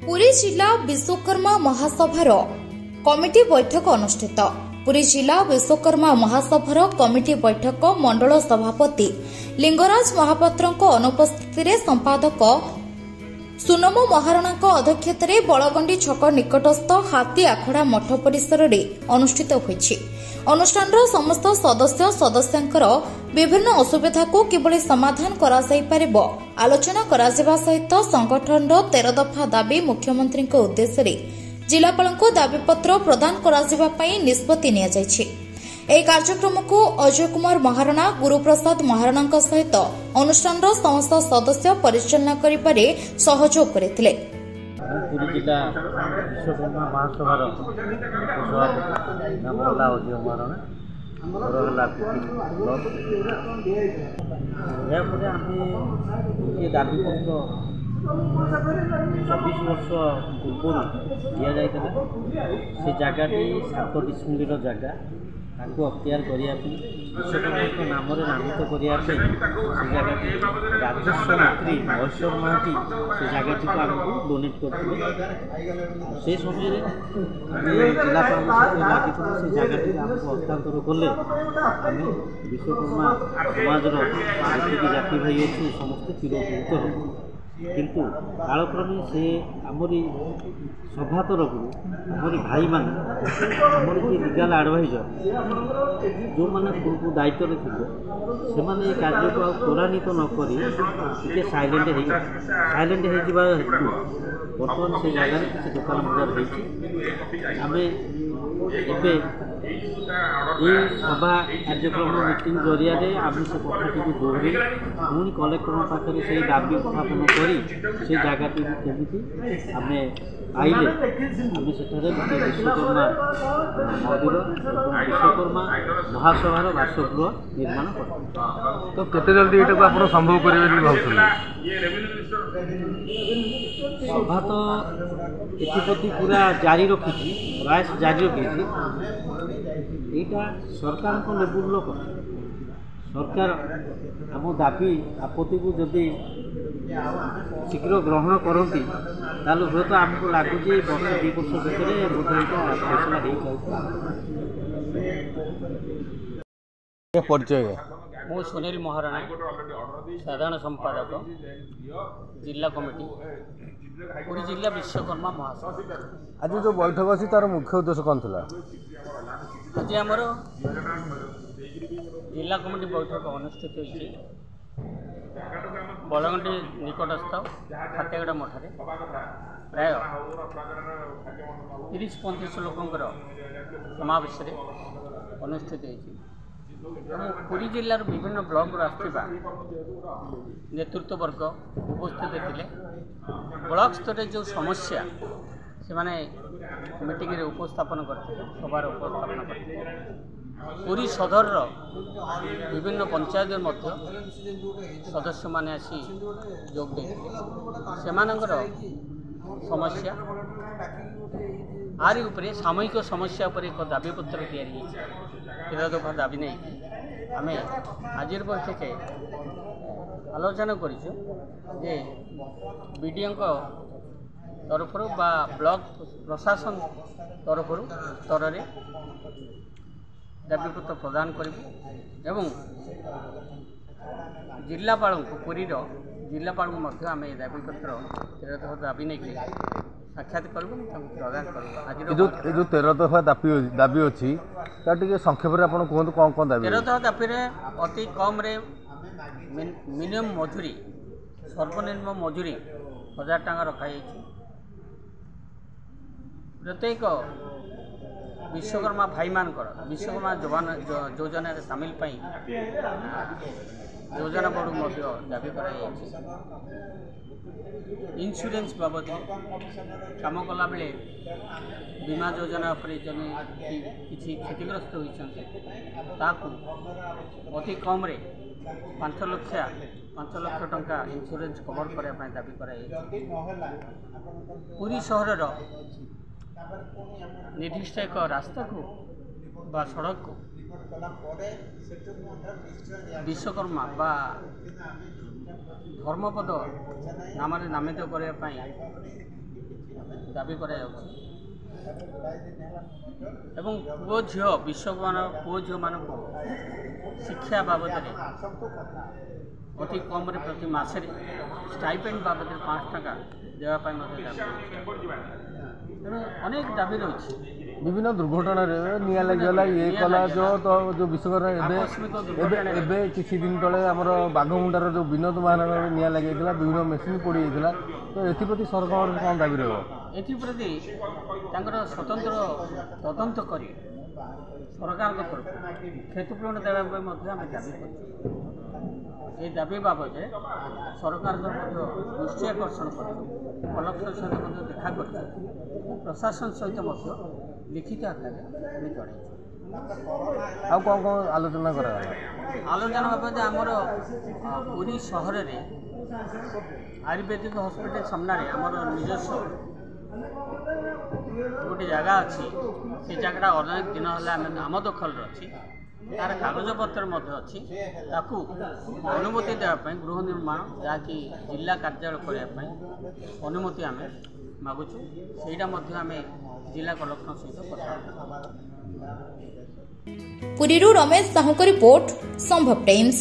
पुरी जिला विश्वकर्मा महासभार कमिटी बैठक अनुष्ठित। पुरी जिला विश्वकर्मा महासभार कमिटी बैठक मंडल सभापति लिंगराज महापात्र अनुपस्थित संपादक सुनम महारणा अध्यक्षत बलगंडी छक निकटस्थ हाथी आखड़ा मठ परिसर में अनुष्ठित होईछि। अनुष्ठान समस्त सदस्य सदस्यांकर विभिन्न असुविधा को किभली समाधान करा जाई परिबो आलोचना करा जेबा सहित संगठन 13 दफा दाबी मुख्यमंत्री उद्देश्य जिलापाल दाबीपत्र प्रदान करा जेबा पई निष्पत्ति निया जायछि। ଏହି କାର୍ଯ୍ୟକ୍ରମକୁ ଅଜୟ କୁମାର ମହାରଣା ଗୁରୁପ୍ରସାଦ ମହାରଣାଙ୍କ ସହିତ ଅନୁଷ୍ଠାନର ସମସ୍ତ ସଦସ୍ୟ ପରିଚାଳନା କରିବାରେ ସହଯୋଗ କରିଥିଲେ। ପୁରୀ ଜିଲ୍ଲା ବିଶ୍ୱକର୍ମା ମହାସଭାର ସଭାପତି ନାମ ହେଲା ଅଜୟ ମହାରଣା, ଘର ହେଲା ବ୍ଲକ। ଏହାପରେ ଆମେ ଗୋଟିଏ ଦାବିପତ୍ର 24 ବର୍ଷ ପୂର୍ବରୁ ଦିଆଯାଇଥିଲା। ସେ ଜାଗାଟି 7 ଡିସମିଲ୍ର ଜାଗା ତାକୁ ଅକ୍ତିଆର କରିବା ପାଇଁ ବିଶ୍ୱକର୍ମାଙ୍କ ନାମରେ ନାମିତ କରିବା ପାଇଁ ସେ ଜାଗାଟି ରାଜସ୍ୱ ମନ୍ତ୍ରୀ ମହେଶ୍ୱର ମହାନ୍ତି ସେ ଜାଗାଟିକୁ ଆମକୁ ଡୋନେଟ୍ କରିଥିଲେ। ସେ ସମୟରେ ଆମେ ଜିଲ୍ଲାପାଳଙ୍କ ସହିତ ଲାଗିଥିଲୁ। ସେ ଜାଗାଟି ଆମକୁ ହସ୍ତାନ୍ତର କଲେ ଆମେ ବିଶ୍ୱକର୍ମା ସମାଜର ଯେତିକି ଜାତି ଭାଇ ଅଛୁ ସମସ୍ତେ ଚିରଉପକୃତ ହେବୁ। किंतु कालक्रमे से आमरी सभा तरफ आमरी भाई मान आमर जी लीगल एडवाइजर जो मैंने पूर्व दायित्व थे से मैंने ये कार्य को त्वरान्वित नक साइलेंट हेतु बर्तमान से जगह किसी दुकान बजार होमें ये सभा कार्यक्रम मीटिंग जरिया आम से कथा दोहरी पुणी कलेक्टर पाखे से दाबी उत्थापन कर से जगह केमी आम आइले आम से विश्वकर्मा मंदिर और विश्वकर्मा महासभार बासगृह निर्माण कर। तो केते जल्दी ये आप संभव करेंगे भावुँ सभा तो एप्रति पूरा जारी रखी प्रयास जारी रखी यहाँ सरकार को लेवल सरकार आम दाबी आपत्ति को जदि शीघ्र ग्रहण करती ताल हूँ तो आमको लगुच वर्ष 2 वर्ष भितर बोध फैसला हो परिचय मु सुनील महारणा साधारण संपादक जिला कमिटी पुरी जिला विश्वकर्मा महासभा। आज जो बैठक अच्छी तार मुख्य उद्देश्य कौन था? आज आमर जिला कमिटी बैठक अनुष्ठित होती बलगंडी निकटस्थ हाथीगड़ा मठे प्राय 30-35 लोकंर समावेश अनुष्ठित होती। पुरी जिलार विभिन्न ब्लॉक आसवा नेतृत्व वर्ग उपस्थित थे। ब्लॉक स्तर जो समस्या से माने मीटिंग रे उपस्थापन करते सभार उपस्थापन करते। पुरी सदर विभिन्न पंचायत मध्य सदस्य माने आसी जोग देते सेमानंकर समस्या आरी उपरे सामूहिक समस्या उपर एक दाबीपत्र तैयारी 13 दफा दाबी नहीं आम आज बैठक आलोचना करूँ जे बीडीओ तरफ बा ब्लॉक प्रशासन तरफ स्तर में दाबीपत्र प्रदान करूँ एवं जिलापाल पुरी जिलापाल आम दाबीपत्र 13 दफा दाबी नहीं साक्षात करूँ प्रदान करूँ। जो 13 दफा दाबी अच्छी संक्षेप में आपको कहूँ कौन कौन दाबी? 13 दफा दाबी अति कम मिनिमम मजूरी सर्वनिम्न मजूरी 1000 टଙ୍କା रखाई। प्रत्येक विश्वकर्मा भाई मानकर विश्वकर्मा योजना सामिल पाई योजना बड़ू दाबी कर इंश्योरेंस बाबद काम कला बेले बीमा योजना किसी क्षतिग्रस्त होती अति कम 5 लाख टंका इंश्योरेंस कवर करने दाबी कर। पुरी सहर निर्दिष्ट एक रास्ता को बा सड़क को विश्वकर्मा बा धर्मपद नाम नामित करने ଦାବି କରାଯାଉଛି ଏବଂ ପୁଅ ଝିଅ ପୁଅ ଝିଅମାନଙ୍କୁ ଶିକ୍ଷା ବାବଦରେ ଅତି କମ୍ରେ ପ୍ରତି ମାସରେ ଷ୍ଟାଇପେଣ୍ଡ ବାବଦରେ 5 ଟଙ୍କା ଦେବା ପାଇଁ ମଧ୍ୟ ଦାବି ରହିଛି। ତେଣୁ ଅନେକ ଦାବି ରହିଛି। বিভিন্ন দুর্ঘটনার নিয়া লাগিগলা ইয়ে কলা যে বিশ্বকর্মা ଏବେ କିଛି ଦିନ ତଳେ ଆମର ବାଘମୁଣ୍ଡାର ଯେଉଁ ବିନୋଦ ମହାନଗର ନିଆଁ ଲାଗିଯାଇଥିଲା, ବିଭିନ୍ନ ମେସିନ୍ ପୋଡ଼ି ଯାଇଥିଲା। ତ ଏଥିପ୍ରତି ସରକାରଙ୍କର କ'ଣ ଦାବି ରହିବ? ଏଥିପ୍ରତି ତାଙ୍କର ସ୍ୱତନ୍ତ୍ର ତଦନ୍ତ କରି ସରକାରଙ୍କ ତରଫରୁ କ୍ଷତିପୂରଣ ଦେବା ପାଇଁ ମଧ୍ୟ ଆମେ ଦାବି କରୁଛୁ। এই দাবি বাবদে ସରକାରଙ୍କ ମଧ୍ୟ ଦୃଷ୍ଟି ଆକର୍ଷଣ କରୁଛୁ, କଲେକ୍ଟର ସହିତ ମଧ୍ୟ ଦେଖା କରୁଛୁ, ପ୍ରଶାସନ ସହିତ ମଧ୍ୟ ଲିଖିତ ଆକାରରେ ଆମେ ଜଣାଇଛୁ। ଆଉ କ'ଣ କ'ଣ ଆଲୋଚନା କରାଗଲା? ଆଲୋଚନା ବାବଦରେ ଆମର ପୁରୀ ସହରରେ ଆୟୁର୍ବେଦିକ ହସ୍ପିଟାଲ ସାମ୍ନାରେ ଆମର ନିଜସ୍ୱ ଗୋଟେ ଜାଗା ଅଛି। ସେ ଜାଗାଟା ଅନେକ ଦିନ ହେଲା ଆମେ ଆମ ଦଖଲରେ ଅଛି, ତାର କାଗଜପତ୍ର ମଧ୍ୟ ଅଛି। ତାକୁ ଅନୁମତି ଦେବା ପାଇଁ ଗୃହ ନିର୍ମାଣ ଯାହାକି ଜିଲ୍ଲା କାର୍ଯ୍ୟାଳୟ କରିବା ପାଇଁ ଅନୁମତି ଆମେ ମାଗୁଛୁ। ସେଇଟା ମଧ୍ୟ ଆମେ ଜିଲ୍ଲା କଲେକ୍ଟର ସହିତ କଥା ହେବୁ। ପୁରୀରୁ ରମେଶ ସାହୁଙ୍କ ରିପୋର୍ଟ, ସମ୍ଭବ ଟାଇମ୍ସ।